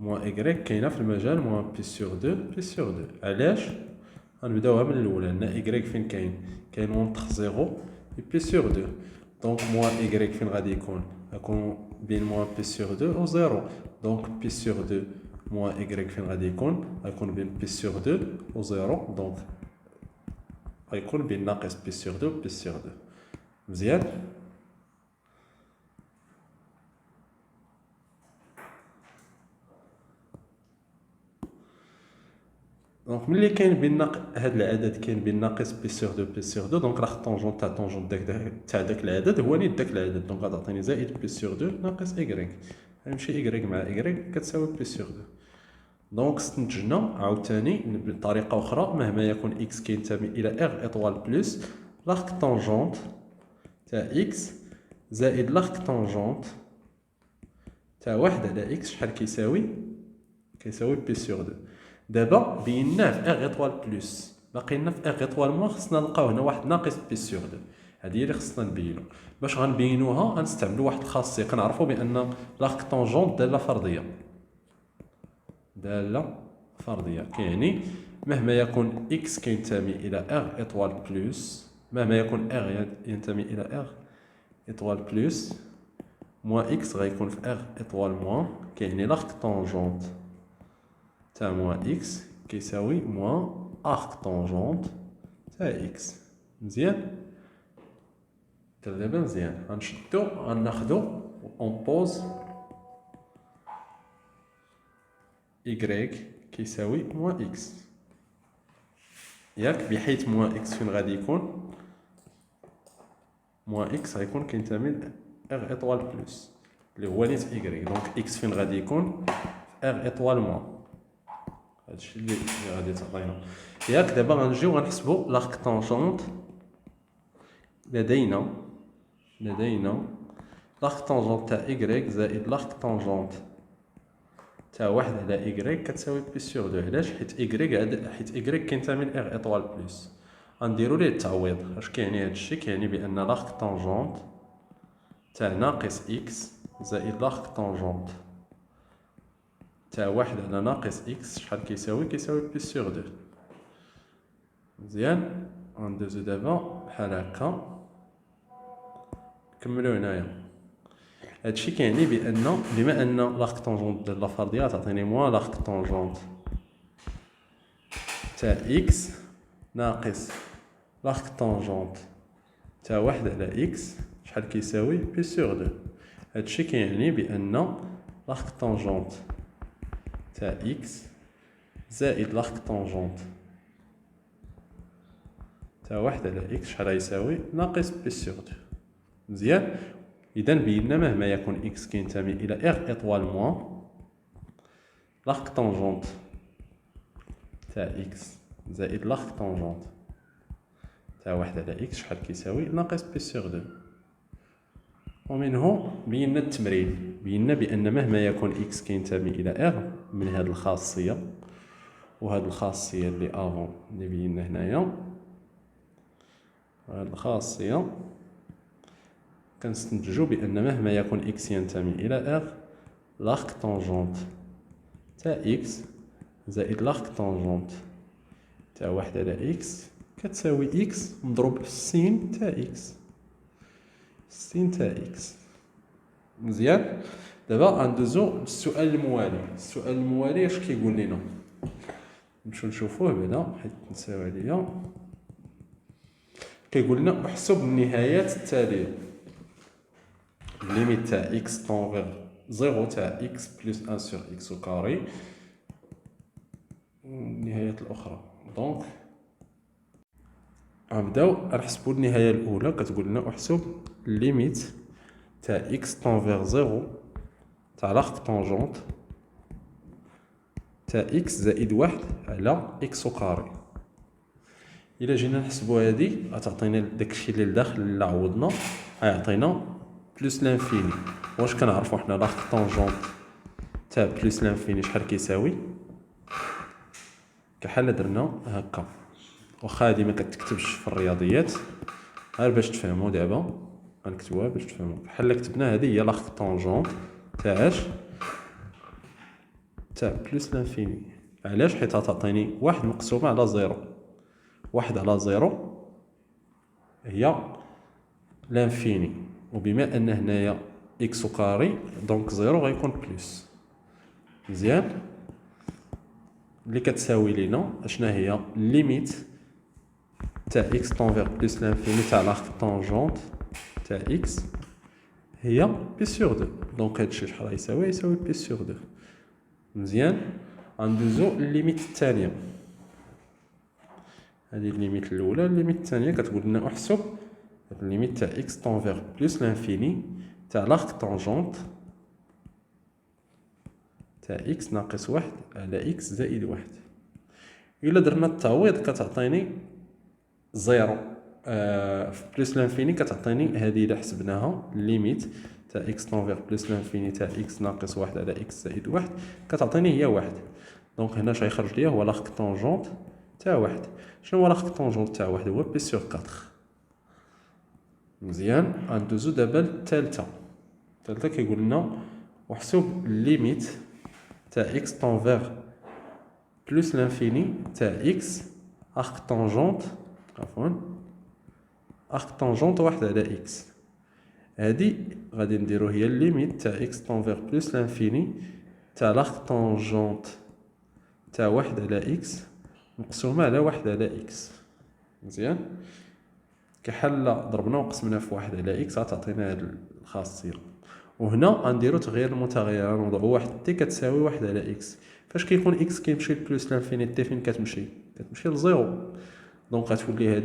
موان y كاينه في المجال موان بي سور 2 بي سور 2. علاش؟ غنبداوها من الاولى. عندنا y فين كاين مونطخ 0 بي سور 2، دونك موان y فين غادي يكون بين موان بي سور 2 و 0، دونك بي سور 2 موان y فين غادي يكون بين بي سور 2 و 0، دونك غيكون بين ناقص بي سور 2 و بي سور 2. مزيان. دونك ملي كاين بين هاد العدد كاين بين ناقص بي سور 2 بي سور 2، دونك راه الطونجون تاع طونجون تاع داك العدد هو نيت داك العدد، دونك غتعطيني زائد بي سور 2 ناقص y، غنمشي y مع y كتساوي بي سور 2. دونك استنتجنا عاوتاني بطريقه اخرى مهما يكون x كينتمي الى r اطوال بلس لاغك طونجونت تاع x زائد لاغك طونجونت تاع 1 على x شحال كيساوي بي سور 2. دابا بيناه في r اطوال بلس، باقي لنا في r اطوال موان، خصنا نلقاو هنا واحد ناقص بي سور 2. هذه هي اللي خصنا نبينو. باش غنبينوها غنستعملوا واحد الخاصيه، كنعرفوا بان لاغك طونجونت داله فرضيه، كيعني مهما يكون x كينتمي الى r اطوال بلس، مهما يكون r ينتمي الى r اطوال بلس موان x غيكون في r اطوال موان، كيعني لاغك طونجونت تاع موان x كيساوي موان ارك طونجونت تاع x. مزيان. دابا مزيان غناخدو اون بوز y كيساوي موان x، ياك، بحيث موان x فين غادي يكون؟ موان x غيكون كينتمي ل r اطوال بلس اللي هو نيت y، دونك x فين غادي يكون؟ r اطوال موان. هادشي اللي غادي تعطينا، ياك. دابا غنجيو غنحسبو لاغك طونجونت. لدينا لاغك طونجونت تاع y زائد لاغك طونجونت تاع 1 على y كتساوي بي سور 2. علاش؟ حيت y كينتمي ل r اطوال بلس. غنديرو ليه التعويض. اش كيعني هادشي؟ كيعني بان لاغك طونجونت تاع ناقص x زائد لاغك طونجونت تاع 1 على ناقص x شحال كيساوي بي سور 2. مزيان. غندوزو دابا بحال هكا نكملو هنايا. هادشي كيعني بما ان لاغك طونجونت ديال لا فرضيه تعطيني موان لاغك طونجونت تاع x ناقص لاغك طونجونت تاع 1 على x شحال كيساوي بي سور 2. هادشي كيعني بان لاغك طونجونت تاع x زائد لاغك طونجونت تاع 1 على x شحال غيساوي ناقص بي سور 2. مزيان. اذا بينا مهما يكون x كينتمي الى r اطوال موان لاغك طونجونت تاع x زائد لاغك طونجونت تاع 1 على x شحال كيساوي ناقص بي سور 2. ومنه بينا التمرين. بينا بأن مهما يكون إكس كينتمي إلى إغ من هاد الخاصية وهاد الخاصية اللي أفون اللي بينا هنايا، هاد الخاصية كنستنتجو بأن مهما يكون إكس ينتمي إلى إغ لارك طونجونت تاع إكس زائد لارك طونجونت تاع واحد على إكس كتساوي إكس مضروب في السين تاع إكس، السين تاع إكس. مزيان. دابا غندوزو للسؤال الموالي. السؤال الموالي اش كيقول لنا؟ نمشيو نشوفوه بعدا حيت نساو عليا. كيقول لنا احسب النهايات التالية. ليميت تاع إكس طون فيغ زيرو تاع إكس بلس أن سور إكس أو كاري النهايات الأخرى. دونك غنبداو نحسبو النهاية الأولى. كتقول لنا احسب ليميت تاع إكس طون فيغ زيرو تاع لارك طونجونت تاع إكس زائد واحد على إكس أو كاري. إلا جينا نحسبو هادي غتعطينا داكشي اللي لداخل اللي عوضنا غيعطينا بلس لانفيني. واش كنعرفو حنا لارك طونجونت تاع بلس لانفيني شحال كيساوي؟ كحال درنا هكا، واخا هادي ما كتكتبش في الرياضيات غير باش تفهموا. دابا غنكتبوها باش تفهموا. بحال كتبنا هذه هي لارك طونجونت تاع اش؟ تاع بلس لانفيني. علاش؟ حيت غتعطيني واحد مقسومه على زيرو. واحد على زيرو هي لانفيني، وبما ان هنايا اكس كاري دونك زيرو غيكون بلس. مزيان. اللي كتساوي لينا اشنا هي ليميت تاع اكس طون فيغ بلس لانفيني تاع لارك طونجونت تاع اكس هي بي سور دو. دونك هادشي شحال غيساوي؟ يساوي بي سور دو. مزيان. غندوزو الليميت الثانيه. هذه الليميت الاولى. الليميت الثانيه كتقول لنا احسب الليميت تاع اكس طون فيغ بلس لانفيني تاع لارك طونجونت تاع اكس ناقص واحد على اكس زائد واحد. الا درنا التعويض كتعطيني زيرو في بلس لانفيني. كتعطيني هذه الا حسبناها ليميت تاع اكس طون فيغ بلس لانفيني تاع اكس ناقص واحد على اكس زائد واحد كتعطيني هي واحد. دونك هنا اش غيخرج ليا؟ هو لارك طونجونت تاع واحد. شنو هو لارك طونجونت تاع واحد؟ هو بي سور 4. مزيان. غندوزو دابا للثالثه. الثالثه كيقول لنا احسب ليميت تاع اكس طون فيغ بلس لانفيني تاع اكس ارك طونجونت ارك طونجونت واحد على اكس. هادي غادي نديرو هي ليميت تاع اكس طون فيغ بلس لانفيني تاع لارك طونجونت تاع واحد على اكس مقسومه على واحد على اكس. مزيان. كحال ضربنا وقسمنا في واحد على اكس غتعطينا هاد الخاصيه. وهنا غنديرو تغيير المتغير. غنوضعو واحد تي كتساوي واحد على اكس. فاش كيكون اكس كيمشي لبلس لانفيني تي فين كتمشي؟ كتمشي لزيرو. دونك غتولي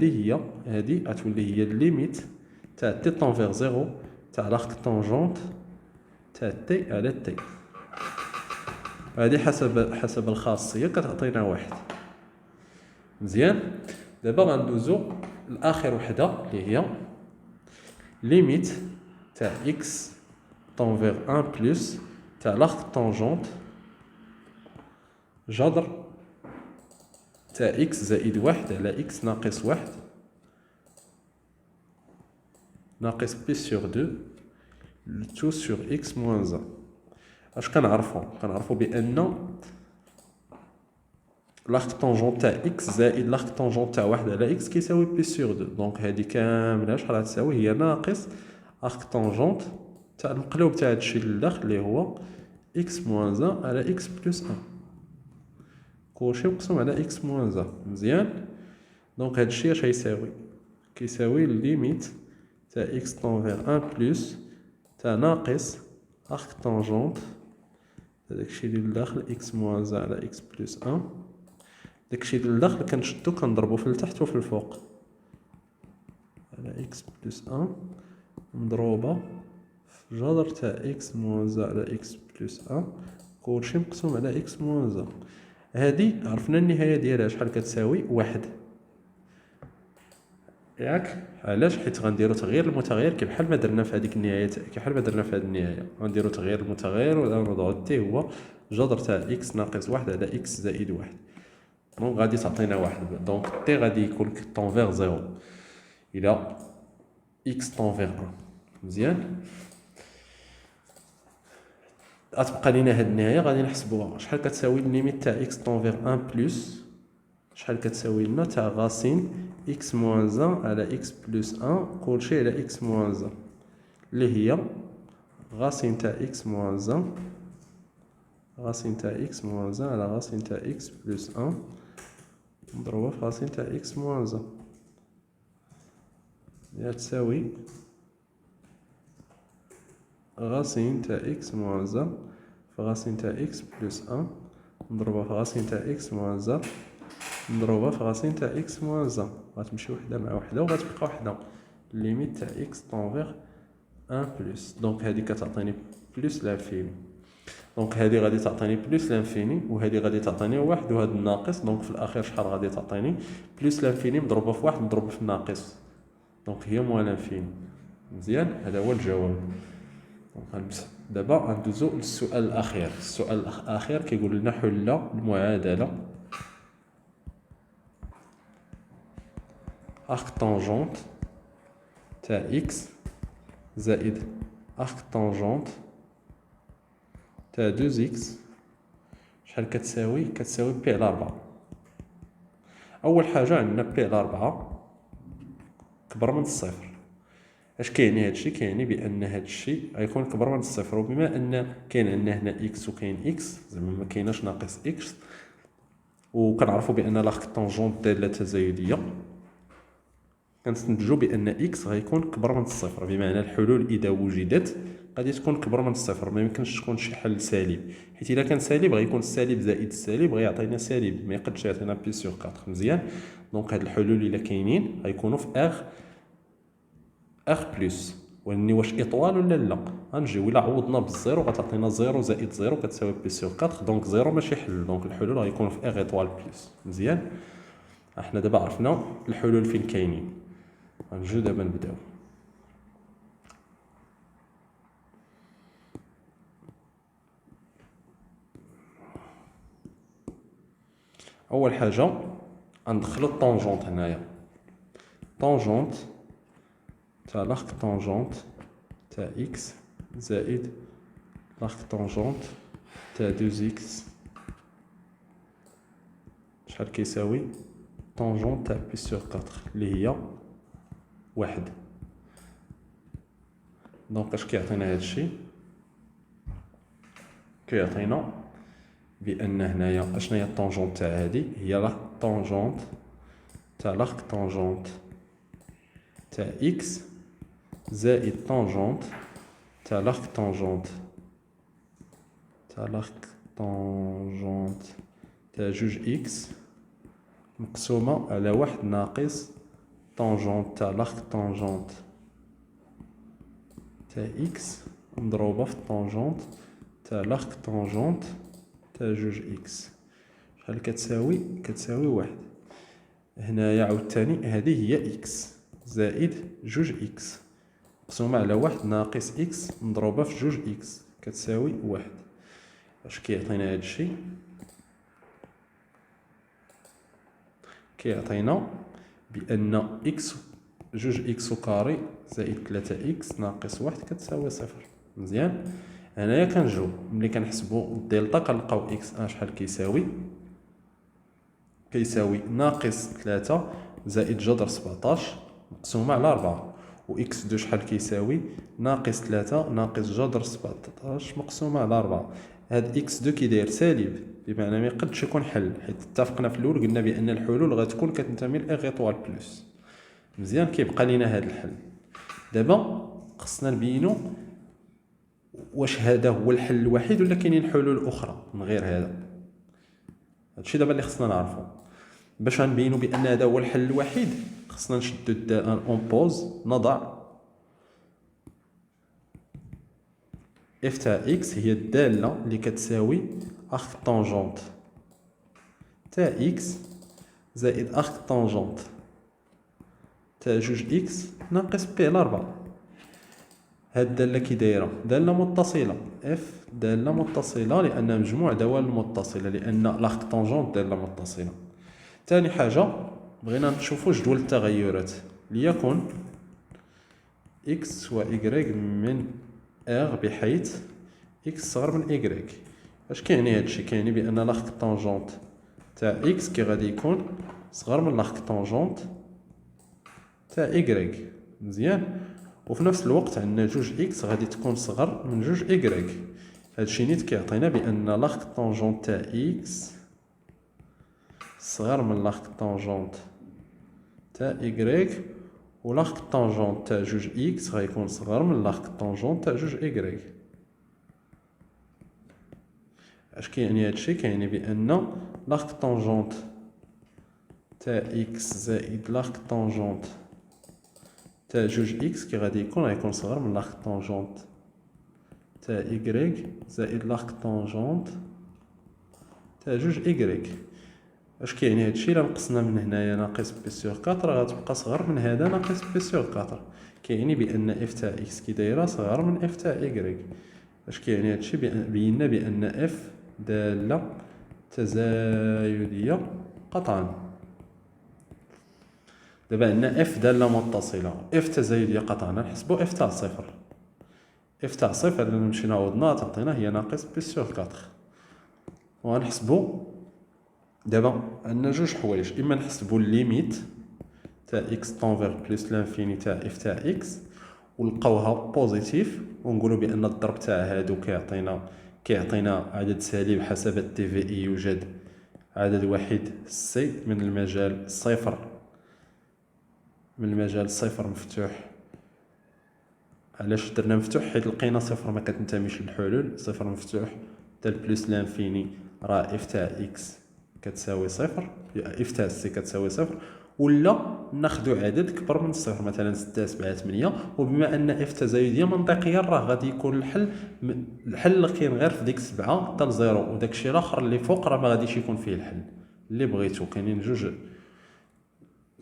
هادي غتولي هي الليميت تاع تي طون فيغ زيرو تاع لارك طونجونت تاع تي على تي. هادي حسب الخاصيه كتعطينا واحد. مزيان. دابا غندوزو لاخر وحده اللي هي ليميت تاع اكس طون فيغ 1 بلس تاع لارك طونجونت جذر تاع اكس زائد واحد على اكس ناقص واحد ناقص بي سور دو تو سور اكس موان زا. اش كنعرفو بان لارك طونجونت تاع اكس زائد لارك طونجونت تاع واحد على اكس كيساوي بي سور دو. دونك هادي كامله شحال غتساوي؟ هي ناقص ارك طونجونت تاع المقلوب تاع هادشي اللي لداخل اللي هو اكس موان زا على اكس بلس 1. كلشي مقسوم على اكس موان زا. مزيان. دونك هادشي اش غيساوي؟ كيساوي ليميت تاع اكس طون فيغ 1 بلس تاع ناقص ارك طونجونت داكشي اللي لداخل اكس موان زا على اكس بلس 1. داكشي اللي لداخل كنشدو كنضربو في التحت وفي الفوق على اكس بلس 1 مضروبه في جذر تاع اكس موان زا على اكس بلس 1 كلشي مقسوم على اكس موان زا. هادي عرفنا النهايه ديالها شحال كتساوي؟ واحد. ياك علاش؟ حيت غنديرو تغيير المتغير كي بحال ما درنا في هذيك النهايه، كي بحال ما درنا في هذه النهايه غنديرو تغيير المتغير ونوضعو تي هو جذر تاع اكس ناقص واحد على اكس زائد واحد. دونك غادي تعطينا واحد، دونك تي غادي يكون طونفيغ زيرو الى اكس طونفيغ 1. مزيان. غتبقى لينا هاد النهايه غادي نحسبوها شحال كتساوي الليميت تاع اكس طونفيغ 1 بلس شحال كتساوي لنا تاع غاسين اكس موان 1 على اكس بلس 1 كلشي على اكس موان 1 اللي هي غاسين تاع اكس موان 1 غاسين تاع اكس موان 1 على غاسين تاع اكس بلس 1 مضروبة في غاسين تاع اكس موان 1 هي تساوي غاسين تاع اكس موان 1 في غاسين تاع اكس بلس 1 مضروبة في غاسين تاع اكس موان 1 مضروبة في غاسين تاع اكس موان 1. غتمشي وحدة مع وحدة وغتبقى وحدة ليميت تاع اكس طونفيغ 1 بلس. دونك هادي كتعطيني بلس لانفيني، دونك هادي غادي تعطيني بلس لانفيني وهادي غادي تعطيني واحد وهاد الناقص. دونك في الاخير شحال غادي تعطيني؟ بلس لانفيني مضروبة في واحد مضروبة في الناقص، دونك هي موان لانفيني. مزيان، هذا هو الجواب. دابا غندوزو للسؤال الاخير. السؤال الاخير كيقول لنا حل المعادله arc tangente تاع اكس زائد arc tangente تاع 2 اكس شحال كتساوي؟ كتساوي بي على 4. اول حاجه عندنا بي على 4 كبر من الصفر. اش كيعني هادشي؟ كيعني بان هادشي غيكون كبر من الصفر، وبما ان كاين عندنا هنا اكس وكاين اكس زعما ما كايناش ناقص اكس، وكنعرفوا بان لاغ طونجونت داله تزايديه، كنستنتجوا بان اكس غيكون كبر من الصفر. بمعنى الحلول اذا وجدت غادي تكون كبر من الصفر، ما يمكنش تكون شي حل سالب، حيت الا كان سالب غيكون السالب زائد السالب غيعطينا سالب، ما يقدش يعطينا بي سور 4. مزيان. دونك هاد الحلول الا كاينين غيكونوا في اغ بلس، ولكن واش اطوال ولا لا؟ غنجيو الا عوضنا بالزيرو غتعطينا 0 زائد 0 كتساوي بي سور 4، دونك 0 ماشي حل، دونك الحلول غيكونوا في اغ اطوال بلس. مزيان، احنا دابا عرفنا الحلول فين كاينين، غنجيو دابا نبداو. اول حاجه غندخلو الطونجونت هنايا، طونجونت تاع لاغ طونجونت تاع اكس زائد لاغ طونجونت تاع 2 اكس شحال كيساوي طونجونت تاع بي سور 4 اللي هي واحد. دونك اش كيعطينا هادشي؟ كيعطينا بان هنايا اشناهي الطونجونت تاع هادي؟ هي لاغ طونجونت تاع لاغ طونجونت تاع اكس زائد طونجونت تاع لاغ طونجونت تاع جوج اكس مقسومه على واحد ناقص طونجونت تاع لاغ طونجونت تاع اكس مضروبه في الطونجونت تاع لاغ طونجونت تاع جوج اكس شحال كتساوي؟ كتساوي واحد. هنايا عاوتاني هذه هي اكس زائد جوج اكس مقسومه على واحد ناقص اكس مضروبه في جوج اكس كتساوي واحد. اش كيعطينا هادشي؟ كيعطينا بان اكس جوج اكس وكاري زائد 3 اكس ناقص واحد كتساوي صفر. مزيان، هنايا كنجيو ملي كنحسبوا الدلتا كنلقاو اكس ان شحال كيساوي؟ كيساوي ناقص 3 زائد جذر 17 مقسومه على 4، و اكس دو شحال كيساوي؟ ناقص 3 ناقص جذر 17 مقسومه على 4. هاد اكس دو كي داير سالب، بمعنى ما يقدش يكون حل، حيت اتفقنا في الاول قلنا بان الحلول غتكون كتنتمي لاغ اطوال بلس. مزيان، كيبقى لينا هاد الحل. دابا خصنا نبينو واش هذا هو الحل الوحيد ولا كاينين حلول اخرى من غير هذا. هادشي دابا اللي خصنا نعرفو. باش غنبينو بان هذا هو الحل الوحيد خصنا نشدو اون بوز، نضع اف تاع اكس هي الداله اللي كتساوي ارك طونجونت تاع اكس زائد ارك طونجونت تاع جوج إكس ناقص بي على 4. هاد الدالة كي دايرة دالة متصلة، اف دالة متصلة لأن مجموع دوال متصلة، لأن لاغ طونجونت دالة متصلة. تاني حاجة بغينا نشوفو جدول التغيرات، ليكن إكس و إيكغيك من إغ بحيث إكس صغر من إيكغيك. اش كيعني هادشي؟ كيعني بأن لاغ طونجونت تاع إكس كي غادي يكون صغر من لاغ طونجونت تاع إيكغيك. مزيان. وفي نفس الوقت عندنا جوج إكس غادي تكون صغر من جوج إيكغيك. هادشي نيت كيعطينا بأن لاغ طونجونت تاع إكس صغر من لاغ طونجونت تاع إيكغيك، و لاغ طونجونت تاع جوج إكس غيكون صغر من لاغ طونجونت تاع جوج إيكغيك. اش كيعني هادشي؟ كيعني بأن لاغ طونجونت تاع إكس زائد لاغ طونجونت تاع جوج إكس كي غادي يكون صغر من لاغ طونجونت تاع إيكغيك زائد لاغ طونجونت تاع جوج إيكغيك. اش كيعني هادشي؟ إلا نقصنا من هنايا ناقص بي سور 4 غتبقى صغر من هذا ناقص بي سور 4. كيعني بأن اف تاع إكس كي دايرة صغر من اف تاع إيكغيك. اش كيعني هادشي؟ بينا بأن اف دالة تزايدية قطعا. دابا عندنا اف دالة متصلة، اف تزايدية قطعا نحسبو اف تاع صفر. اف تاع صفر إلا مشينا عوضناها تعطينا هي ناقص بي سور 4. وغنحسبو دابا عندنا جوج حوايج، اما نحسبو الليميت تاع اكس طونفير بلس لانفيني تاع اف تاع اكس ونلقاوها بوزيتيف، ونقولوا بان الضرب تاع هادو كيعطينا عدد سالب حسب التي في اي يوجد عدد وحيد سي من المجال صفر، من المجال صفر مفتوح. علاش درنا مفتوح؟ حيت لقينا صفر ما كتنتميش للحلول، صفر مفتوح تاع بلس لانفيني راه اف تاع اكس كتساوي صفر، اف تاع سي كتساوي صفر، ولا ناخدو عدد كبر من الصفر مثلا 6 7 8. وبما ان اف تزايديه منطقيا راه غادي يكون الحل كاين غير في ديك 7 حتى ل 0، وداك الشيء الاخر اللي فوق راه ما غاديش يكون فيه الحل اللي بغيتو. كاينين جوج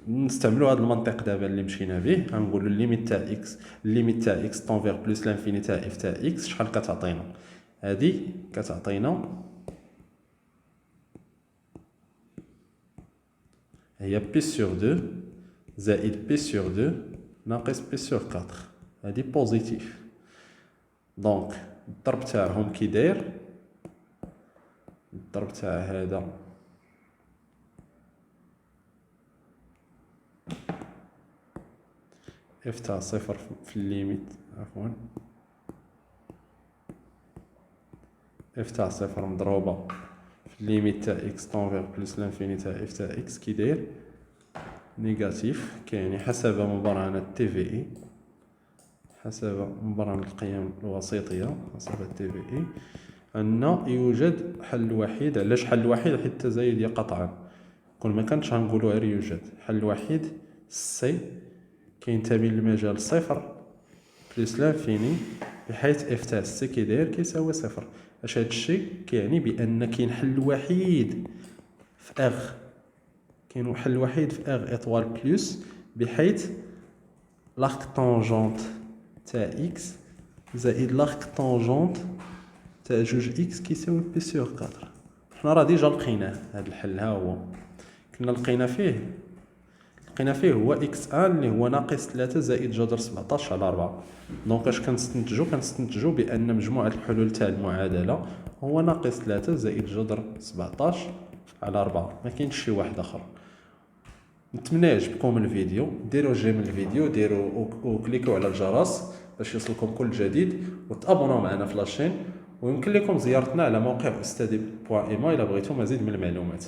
نستعملوا هذا المنطق دابا اللي مشينا به. غنقولوا الليميت تاع اكس، الليميت تاع اكس طونفير بلس لانفيني تاع اف تاع اكس شحال كتعطينا؟ هذه كتعطينا هي بي سور 2 زائد بي سور 2 ناقص بي سور 4. هذه بوزيتيف. دونك الضرب تاعهم كي داير؟ الضرب تاع هذا اف تاع صفر في الليميت، عفوا اف تاع صفر مضروبة في الليميت تاع اكس طونفير بلس لانفيني تاع اف تاع اكس كي داير؟ نيجاتيف. كيعني حسب مبرهن التي في اي، حسب مبرهن القيم الوسيطية حسب التي في اي، أن يوجد حل وحيد. علاش حل وحيد؟ حيت التزايدية قطعا كل ما كانش غنقولو غير يوجد حل وحيد سي كينتمي للمجال صفر بلس لانفيني بحيث اف تاع سي كي داير كيساوي صفر. اش هادشي؟ كيعني بان كاين حل وحيد في اغ، كاين حل وحيد في اغ اطوال بلس بحيث لاغ طونجونت تاع اكس زائد لاغ طونجونت تاع جوج اكس كيساوي بي سور 4. حنا راه ديجا لقيناه هذا الحل، ها هو كنا لقينا فيه هو اكس ان اللي هو ناقص 3 زائد جذر 17 على 4. دونك اش كنستنتجو بان مجموع الحلول تاع المعادله هو ناقص 3 زائد جذر 17 على 4، ما كاينش شي واحد اخر. نتمنى يعجبكم الفيديو، ديروا جيم الفيديو، ديروا وكليكوا على الجرس باش يوصلكم كل جديد، وتابوناو معنا في لاشين. ويمكن لكم زيارتنا على موقع استادي.ema الا بغيتوا مزيد من المعلومات.